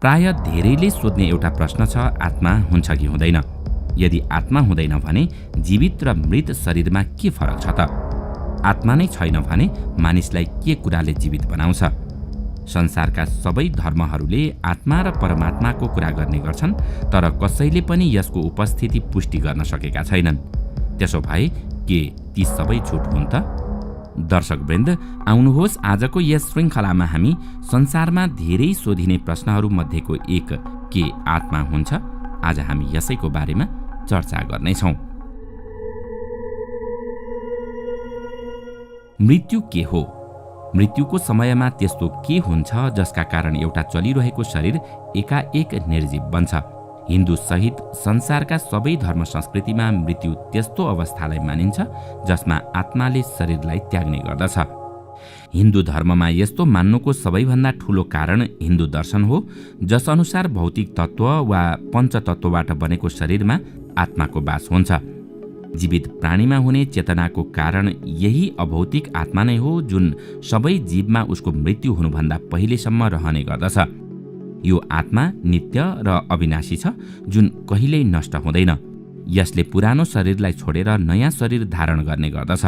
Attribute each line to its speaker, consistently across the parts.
Speaker 1: प्राय धेरैले सोध्ने एउटा प्रश्न छ, आत्मा हुन्छ कि हुँदैन? यदि आत्मा हुँदैन भने जीवित र मृत शरीरमा के फरक छ त? आत्मा नै छैन भने मानिसलाई के कुराले जीवित बनाउँछ? संसारका सबै धर्महरूले आत्मा र परमात्माको कुरा गर्ने गर्छन्, तर कसैले पनि यसको उपस्थिति पुष्टि गर्न सकेका छैनन्। त्यसो भए के ती सबै झुट हुन् त? दर्शकवृन्द, आउनुहोस् आजको यस श्रृङ्खलामा हामी संसारमा धेरै सोधिने प्रश्नहरू मध्येको एक, के आत्मा हुन्छ? आज हामी यसैको बारेमा चर्चा गर्नेछौँ। मृत्यु के हो? मृत्युको समयमा त्यस्तो के हुन्छ जसका कारण एउटा चलिरहेको शरीर एकाएक निर्जीव बन्छ? हिन्दू सहित संसारका सबै धर्म संस्कृतिमा मृत्यु त्यस्तो अवस्थालाई मानिन्छ जसमा आत्माले शरीरलाई त्याग्ने गर्दछ। हिन्दू धर्ममा यस्तो मान्नुको सबैभन्दा ठूलो कारण हिन्दू दर्शन हो, जस अनुसार भौतिक तत्व वा पञ्चतत्वबाट बनेको शरीरमा आत्माको बास हुन्छ। जीवित प्राणीमा हुने चेतनाको कारण यही अभौतिक आत्मा नै हो, जुन सबै जीवमा उसको मृत्यु हुनुभन्दा पहिलेसम्म रहने गर्दछ। यो आत्मा नित्य र अविनाशी छ, जुन कहिल्यै नष्ट हुँदैन। यसले पुरानो शरीरलाई छोडेर नयाँ शरीर धारण गर्ने गर्दछ।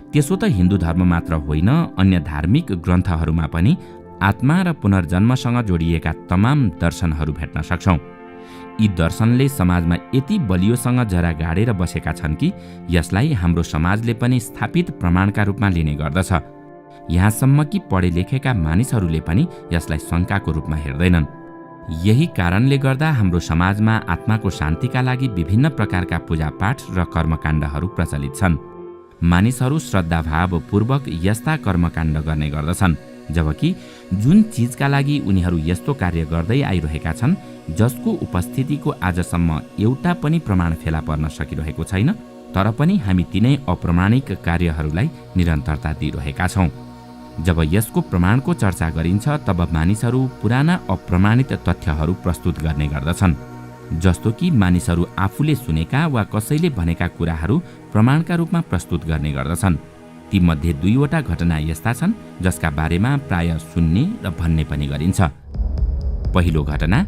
Speaker 1: त्यसो त हिन्दू धर्म मात्र होइन, अन्य धार्मिक ग्रन्थहरूमा पनि आत्मा र पुनर्जन्मसँग जोडिएका तमाम दर्शनहरू भेट्न सक्छौँ। यी दर्शनले समाजमा यति बलियोसँग जरा गाडेर बसेका छन् कि यसलाई हाम्रो समाजले पनि स्थापित प्रमाणका रूपमा लिने गर्दछ। यहाँसम्म कि पढे लेखेका मानिसहरूले पनि यसलाई शङ्काको रूपमा हेर्दैनन्। यही कारणले गर्दा हाम्रो समाजमा आत्माको शान्तिका लागि विभिन्न प्रकारका पूजापाठ र कर्मकाण्डहरू प्रचलित छन्। मानिसहरू श्रद्धाभावपूर्वक यस्ता कर्मकाण्ड गर्ने गर्दछन्, जबकि जुन चिजका लागि उनीहरू यस्तो कार्य गर्दै आइरहेका छन्, जसको उपस्थितिको आजसम्म एउटा पनि प्रमाण फेला पर्न सकिरहेको छैन, तर पनि हामी तिनै अप्रमाणिक कार्यहरूलाई निरन्तरता दिइरहेका छौँ। जब यसको प्रमाणको चर्चा गरिन्छ, तब मानिसहरू पुराना अप्रमाणित तथ्यहरू प्रस्तुत गर्ने गर्दछन्, जस्तो कि मानिसहरू आफूले सुनेका वा कसैले भनेका कुराहरू प्रमाणका रूपमा प्रस्तुत गर्ने गर्दछन्। तीमध्ये दुईवटा घटना यस्ता छन् जसका बारेमा प्राय सुन्ने र भन्ने पनि गरिन्छ। पहिलो घटना,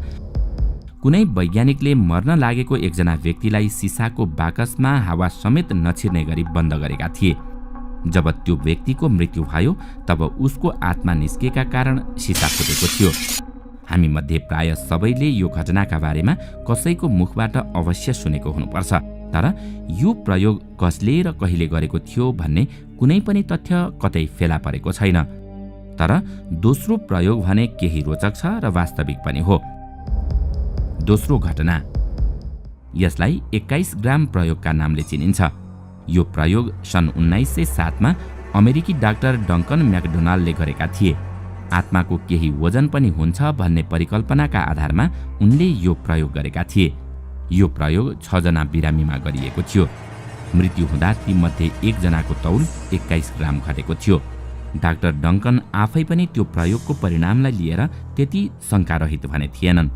Speaker 1: कुनै वैज्ञानिकले मर्न लागेको एकजना व्यक्तिलाई सिसाको बाकसमा हावा समेत नछिर्ने गरी बन्द गरेका थिए। जब त्यो व्यक्तिको मृत्यु भयो, तब उसको आत्मा निस्केका कारण सिसा फुटेको थियो। हामी मध्ये प्राय सबैले यो घटनाका बारेमा कसैको मुखबाट अवश्य सुनेको हुनुपर्छ, तर यो प्रयोग कसले र कहिले गरेको थियो भन्ने कुनै पनि तथ्य कतै फेला परेको छैन। तर दोस्रो प्रयोग भने केही रोचक छ र वास्तविक पनि हो। दोस्रो घटना, यसलाई 21 ग्राम प्रयोगका नामले चिनिन्छ। यो प्रयोग सन् 1907 मा अमेरिकी डाक्टर डङ्कन म्याकडोनाल्डले गरेका थिए। आत्माको केही वजन पनि हुन्छ भन्ने परिकल्पनाका आधारमा उनले यो प्रयोग गरेका थिए। यो प्रयोग 6 जना बिरामीमा गरिएको थियो। मृत्यु हुँदा तीमध्ये एकजनाको तौल 21 ग्राम घटेको थियो। डाक्टर डङ्कन आफै पनि त्यो प्रयोगको परिणामलाई लिएर त्यति शङ्कारहित भने थिएनन्।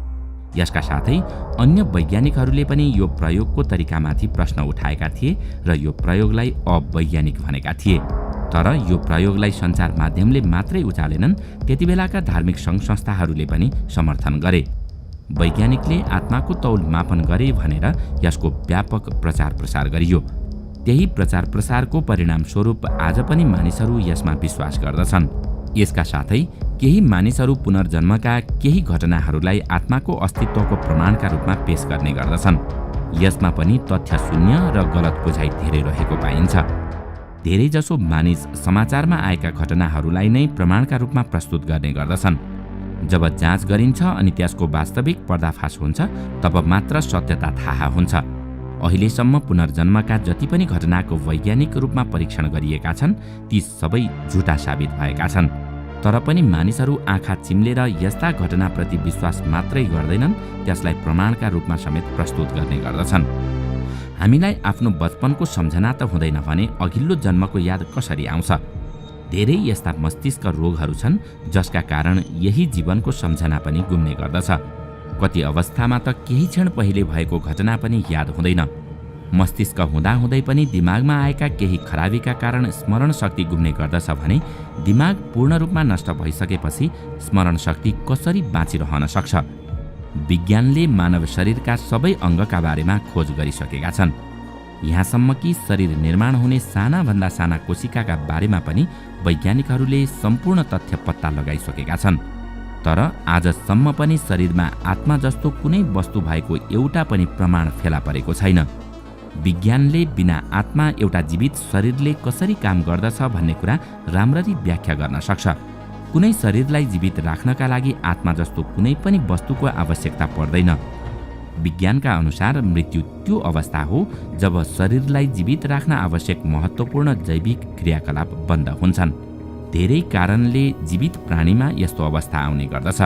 Speaker 1: यसका साथै अन्य वैज्ञानिकहरूले पनि यो प्रयोगको तरिकामाथि प्रश्न उठाएका थिए र यो प्रयोगलाई अवैज्ञानिक भनेका थिए। तर यो प्रयोगलाई सञ्चार माध्यमले मात्रै उचालेनन्, त्यति बेलाका धार्मिक सङ्घ संस्थाहरूले पनि समर्थन गरे। वैज्ञानिकले आत्माको तौल मापन गरे भनेर यसको व्यापक प्रचार प्रसार गरियो। त्यही प्रचार प्रसारको परिणामस्वरूप आज पनि मानिसहरू यसमा विश्वास गर्दछन्। यसका साथै केही मानिसहरू पुनर्जन्मका केही घटनाहरूलाई आत्माको अस्तित्वको प्रमाणका रूपमा पेश गर्ने गर्दछन्। यसमा पनि तथ्य शून्य र गलत बुझाइ धेरै रहेको पाइन्छ। धेरैजसो मानिस समाचारमा आएका घटनाहरूलाई नै प्रमाणका रूपमा प्रस्तुत गर्ने गर्दछन्। जब जाँच गरिन्छ अनि त्यसको वास्तविक पर्दाफास हुन्छ, तब मात्र सत्यता थाहा हुन्छ। अहिलेसम्म पुनर्जन्मका जति पनि घटनाको वैज्ञानिक रूपमा परीक्षण गरिएका छन्, ती सबै झुटा साबित भएका छन्। तर पनि मानिसहरू आँखा चिम्लेर यस्ता घटनाप्रति विश्वास मात्रै गर्दैनन्, त्यसलाई प्रमाणका रूपमा समेत प्रस्तुत गर्ने गर्दछन्। हामीलाई आफ्नो बचपनको सम्झना त हुँदैन भने अघिल्लो जन्मको याद कसरी आउँछ? धेरै यस्ता मस्तिष्क रोगहरू छन् जसका कारण यही जीवनको सम्झना पनि गुम्ने गर्दछ। कति अवस्थामा त केही क्षण पहिले भएको घटना पनि याद हुँदैन। मस्तिष्क हुँदाहुँदै पनि दिमागमा आएका केही खराबीका कारण स्मरण शक्ति गुम्ने गर्दछ भने दिमाग पूर्ण रूपमा नष्ट भइसकेपछि स्मरण शक्ति कसरी बाँचिरहन सक्छ? विज्ञानले मानव शरीरका सबै अङ्गका बारेमा खोज गरिसकेका छन्। यहाँसम्म कि शरीर निर्माण हुने सानाभन्दा साना कोशिकाका बारेमा पनि वैज्ञानिकहरूले सम्पूर्ण तथ्य पत्ता लगाइसकेका छन्। तर आजसम्म पनि शरीरमा आत्मा जस्तो कुनै वस्तु भएको एउटा पनि प्रमाण फेला परेको छैन। विज्ञानले बिना आत्मा एउटा जीवित शरीरले कसरी काम गर्दछ भन्ने कुरा राम्ररी व्याख्या गर्न सक्छ। कुनै शरीरलाई जीवित राख्नका लागि आत्मा जस्तो कुनै पनि वस्तुको आवश्यकता पर्दैन। विज्ञानका अनुसार मृत्यु त्यो अवस्था हो जब शरीरलाई जीवित राख्न आवश्यक महत्त्वपूर्ण जैविक क्रियाकलाप बन्द हुन्छन्। धेरै कारणले जीवित प्राणीमा यस्तो अवस्था आउने गर्दछ।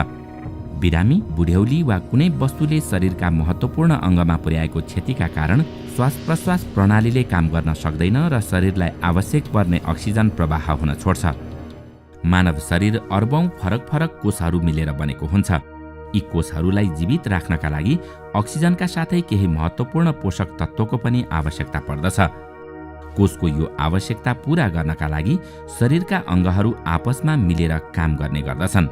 Speaker 1: बिरामी, बुढ्यौली वा कुनै वस्तुले शरीरका महत्त्वपूर्ण अङ्गमा पुर्याएको क्षतिका कारण श्वास प्रश्वास प्रणालीले काम गर्न सक्दैन र शरीरलाई आवश्यक पर्ने अक्सिजन प्रवाह हुन छोड्छ। मानव शरीर अर्बौं फरक फरक कोषहरू मिलेर बनेको हुन्छ। यी कोषहरूलाई जीवित राख्नका लागि अक्सिजनका साथै केही महत्त्वपूर्ण पोषक तत्त्वको पनि आवश्यकता पर्दछ। कोषको यो आवश्यकता पूरा गर्नका लागि शरीरका अङ्गहरू आपसमा मिलेर काम गर्ने गर्दछन्।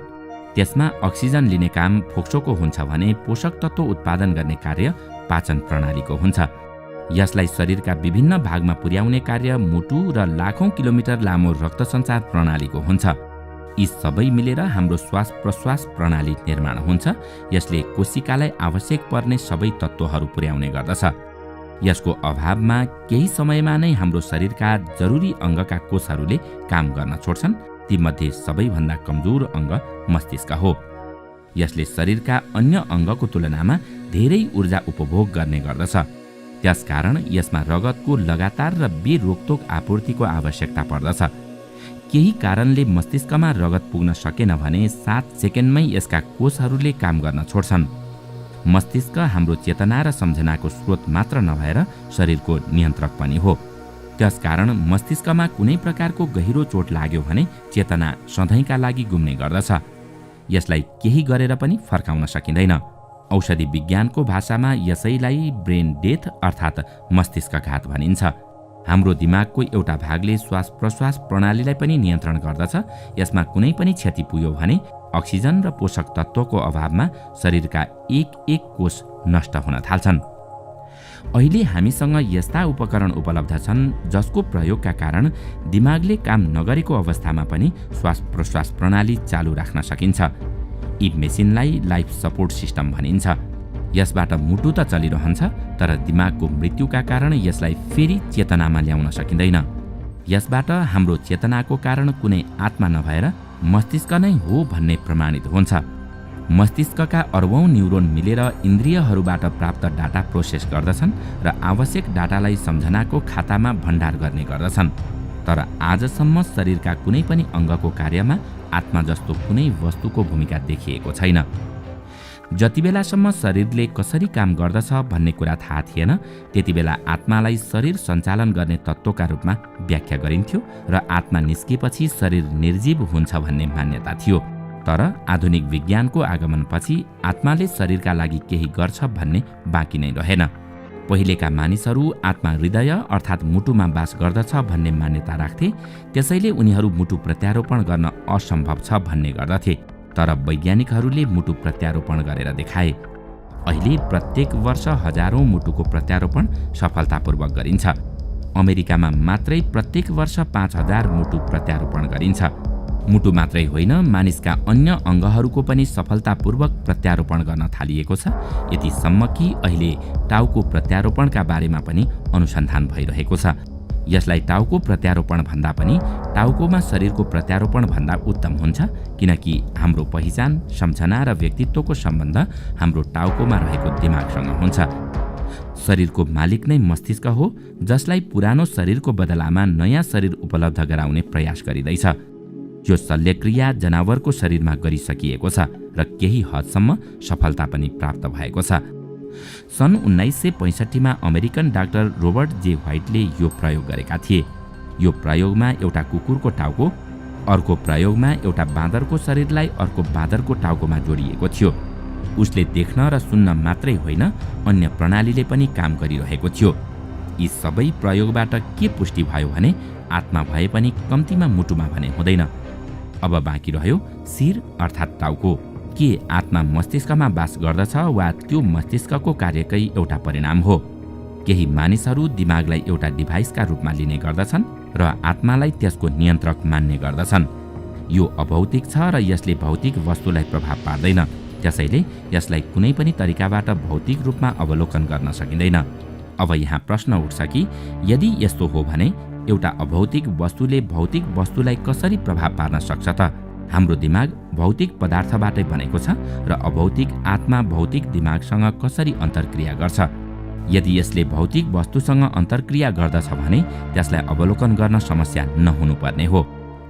Speaker 1: त्यसमा अक्सिजन लिने काम फोक्सोको हुन्छ भने पोषक तत्त्व उत्पादन गर्ने कार्य पाचन प्रणालीको हुन्छ। यसलाई शरीरका विभिन्न भागमा पुर्याउने कार्य मुटु र लाखौं किलोमिटर लामो रक्त सञ्चार प्रणालीको हुन्छ। यी सबै मिलेर हाम्रो श्वास प्रश्वास प्रणाली निर्माण हुन्छ। यसले कोशिकालाई आवश्यक पर्ने सबै तत्त्वहरू पुर्याउने गर्दछ। यसको अभावमा केही समयमा नै हाम्रो शरीरका जरुरी अङ्गका कोषहरूले काम गर्न छोड्छन्। तीमध्ये सबैभन्दा कमजोर अङ्ग मस्तिष्क हो। यसले शरीरका अन्य अङ्गको तुलनामा धेरै ऊर्जा उपभोग गर्ने गर्दछ। त्यसकारण यसमा रगतको लगातार र बेरोकटोक आपूर्तिको आवश्यकता पर्दछ। केही कारणले मस्तिष्कमा रगत पुग्न सकेन भने 7 सेकेन्डमै यसका कोषहरूले काम गर्न छोड्छन्। मस्तिष्क हाम्रो चेतना र सम्झनाको स्रोत मात्र नभएर शरीरको नियन्त्रक पनि हो। त्यसकारण मस्तिष्कमा कुनै प्रकारको गहिरो चोट लाग्यो भने चेतना सधैँका लागि गुम्ने गर्दछ। यसलाई केही गरेर पनि फर्काउन सकिँदैन। औषधि विज्ञानको भाषामा यसैलाई ब्रेन डेथ अर्थात् मस्तिष्कघात भनिन्छ। हाम्रो दिमागको एउटा भागले श्वास प्रश्वास प्रणालीलाई पनि नियन्त्रण गर्दछ। यसमा कुनै पनि क्षति पुग्यो भने अक्सिजन र पोषक तत्त्वको अभावमा शरीरका एक कोष नष्ट हुन थाल्छन्। अहिले हामीसँग यस्ता उपकरण उपलब्ध छन् जसको प्रयोगका कारण दिमागले काम नगरेको अवस्थामा पनि श्वास प्रश्वास प्रणाली चालु राख्न सकिन्छ। यी मेसिनलाई लाइफ सपोर्ट सिस्टम भनिन्छ। यसबाट मुटु त चलिरहन्छ तर दिमागको मृत्युका कारण यसलाई फेरि चेतनामा ल्याउन सकिँदैन। यसबाट हाम्रो चेतनाको कारण कुनै आत्मा नभएर मस्तिष्क नै हो भन्ने प्रमाणित हुन्छ। मस्तिष्कका अर्बौं न्युरोन मिलेर इन्द्रियहरूबाट प्राप्त डाटा प्रोसेस गर्दछन् र आवश्यक डाटालाई सम्झनाको खातामा भण्डार गर्ने गर्दछन्। तर आजसम्म शरीरका कुनै पनि अङ्गको कार्यमा आत्मा जस्तो कुनै वस्तुको भूमिका देखिएको छैन। जतिबेलासम्म शरीरले कसरी काम गर्दछ भन्ने कुरा थाहा थिएन त्यतिबेला आत्मालाई शरीर सञ्चालन गर्ने तत्त्वका रूपमा व्याख्या गरिन्थ्यो र आत्मा निस्केपछि शरीर निर्जीव हुन्छ भन्ने मान्यता थियो। तर आधुनिक विज्ञानको आगमनपछि आत्माले शरीरका लागि केही गर्छ भन्ने बाँकी नै रहेन। पहिलेका मानिसहरू आत्मा हृदय अर्थात् मुटुमा बास गर्दछ भन्ने मान्यता राख्थे। त्यसैले उनीहरू मुटु प्रत्यारोपण गर्न असम्भव छ भन्ने गर्दथे। तर वैज्ञानिकहरूले मुटु प्रत्यारोपण गरेर देखाए। अहिले प्रत्येक वर्ष हजारौं मुटुको प्रत्यारोपण सफलतापूर्वक गरिन्छ। अमेरिकामा मात्रै प्रत्येक वर्ष 5000 मुटु प्रत्यारोपण गरिन्छ। मुटु मात्रै होइन, मानिसका अन्य अङ्गहरूको पनि सफलतापूर्वक प्रत्यारोपण गर्न थालिएको छ। यतिसम्म कि अहिले टाउको प्रत्यारोपणका बारेमा पनि अनुसन्धान भइरहेको छ। यसलाई टाउको प्रत्यारोपण भन्दा पनि टाउकोमा शरीरको प्रत्यारोपण भन्दा उत्तम हुन्छ, किनकि हाम्रो पहिचान, सम्झना र व्यक्तित्वको सम्बन्ध हाम्रो टाउकोमा रहेको दिमागसँग हुन्छ। शरीरको मालिक नै मस्तिष्क हो, जसलाई पुरानो शरीरको बदलामा नयाँ शरीर उपलब्ध गराउने प्रयास गरिँदैछ। यो शल्यक्रिया जनावरको शरीरमा गरिसकिएको छ र केही हदसम्म सफलता पनि प्राप्त भएको छ। सन् 1965 अमेरिकन डाक्टर रोबर्ट जे व्हाइटले यो प्रयोग गरेका थिए। यो प्रयोगमा एउटा कुकुरको टाउको, अर्को प्रयोगमा एउटा बाँदरको शरीरलाई अर्को बाँदरको टाउकोमा जोडिएको थियो। उसले देख्न र सुन्न मात्रै होइन, अन्य प्रणालीले पनि काम गरिरहेको थियो। यी सबै प्रयोगबाट के पुष्टि भयो भने आत्मा भए पनि कम्तीमा मुटुमा भने हुँदैन। अब बाँकी रह्यो शिर अर्थात् टाउको। के आत्मा मस्तिष्कमा बास गर्दछ वा त्यो मस्तिष्कको कार्यकै एउटा परिणाम हो? केही मानिसहरू दिमागलाई एउटा डिभाइसका रूपमा लिने गर्दछन् र आत्मालाई त्यसको नियन्त्रक मान्ने गर्दछन्। यो अभौतिक छ र यसले भौतिक वस्तुलाई प्रभाव पार्दैन, त्यसैले यसलाई कुनै पनि तरिकाबाट भौतिक रूपमा अवलोकन गर्न सकिँदैन। अब यहाँ प्रश्न उठ्छ कि यदि यस्तो हो भने एउटा अभौतिक वस्तुले भौतिक वस्तुलाई कसरी प्रभाव पार्न सक्छ त? हाम्रो दिमाग भौतिक पदार्थबाटै बनेको छ र अभौतिक आत्मा भौतिक दिमागसँग कसरी अन्तर्क्रिया गर्छ? यदि यसले भौतिक वस्तुसँग अन्तर्क्रिया गर्दछ भने त्यसलाई अवलोकन गर्न समस्या नहुनुपर्ने हो।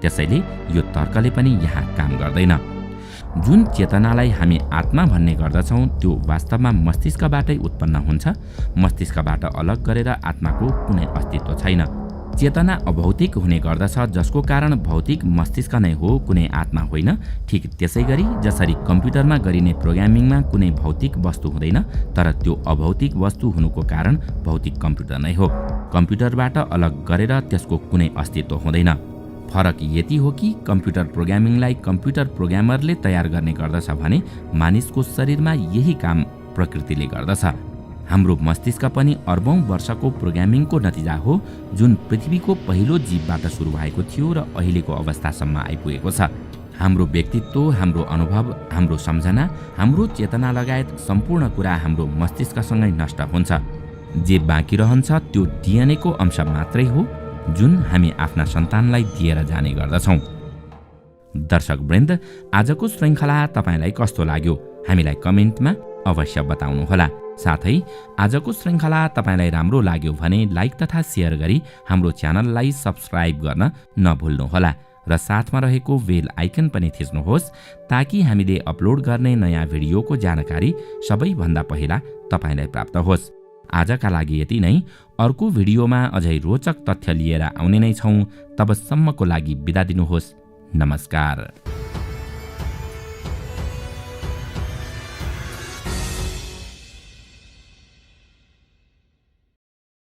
Speaker 1: त्यसैले यो तर्कले पनि यहाँ काम गर्दैन। जुन चेतनालाई हामी आत्मा भन्ने गर्दछौँ त्यो वास्तवमा मस्तिष्कबाटै उत्पन्न हुन्छ। मस्तिष्कबाट अलग गरेर आत्माको कुनै अस्तित्व छैन। चेतना अभौतिक हुने गर्दछ जसको कारण भौतिक मस्तिष्क नै हो, कुनै आत्मा होइन। ठिक त्यसै गरी जसरी कम्प्युटरमा गरिने प्रोग्रामिङमा कुनै भौतिक वस्तु हुँदैन तर त्यो अभौतिक वस्तु हुनुको कारण भौतिक कम्प्युटर नै हो। कम्प्युटरबाट अलग गरेर त्यसको कुनै अस्तित्व हुँदैन। फरक यति हो कि कम्प्युटर प्रोग्रामिङलाई कम्प्युटर प्रोग्रामरले तयार गर्ने गर्दछ भने मानिसको शरीरमा यही काम प्रकृतिले गर्दछ। हाम्रो मस्तिष्क पनि अर्बौं वर्षको प्रोग्रामिङको नतिजा हो जुन पृथ्वीको पहिलो जीवबाट सुरु भएको थियो र अहिलेको अवस्थासम्म आइपुगेको छ। हाम्रो व्यक्तित्व, हाम्रो अनुभव, हाम्रो सम्झना, हाम्रो चेतना लगायत सम्पूर्ण कुरा हाम्रो मस्तिष्कसँगै नष्ट हुन्छ। जे बाँकी रहन्छ त्यो डिएनएको अंश मात्रै हो जुन हामी आफ्ना सन्तानलाई दिएर जाने गर्दछौँ। दर्शकवृन्द, आजको श्रृङ्खला तपाईलाई कस्तो लाग्यो हामीलाई कमेन्टमा अवश्य बताउनुहोला। साथै आजको श्रृङ्खला तपाईलाई राम्रो लाग्यो भने लाइक तथा सेयर गरी हाम्रो च्यानललाई सब्स्क्राइब गर्न नभुल्नुहोला र साथमा रहेको बेल आइकन पनि थिच्नुहोस् ताकि हामीले अपलोड गर्ने नयाँ भिडियोको जानकारी सबैभन्दा पहिला तपाईलाई प्राप्त होस्। आजका लागि यति नै। अर्को भिडियोमा अझै रोचक तथ्य लिएर आउने नै छौँ। तबसम्मको लागि बिदा दिनुहोस्। नमस्कार।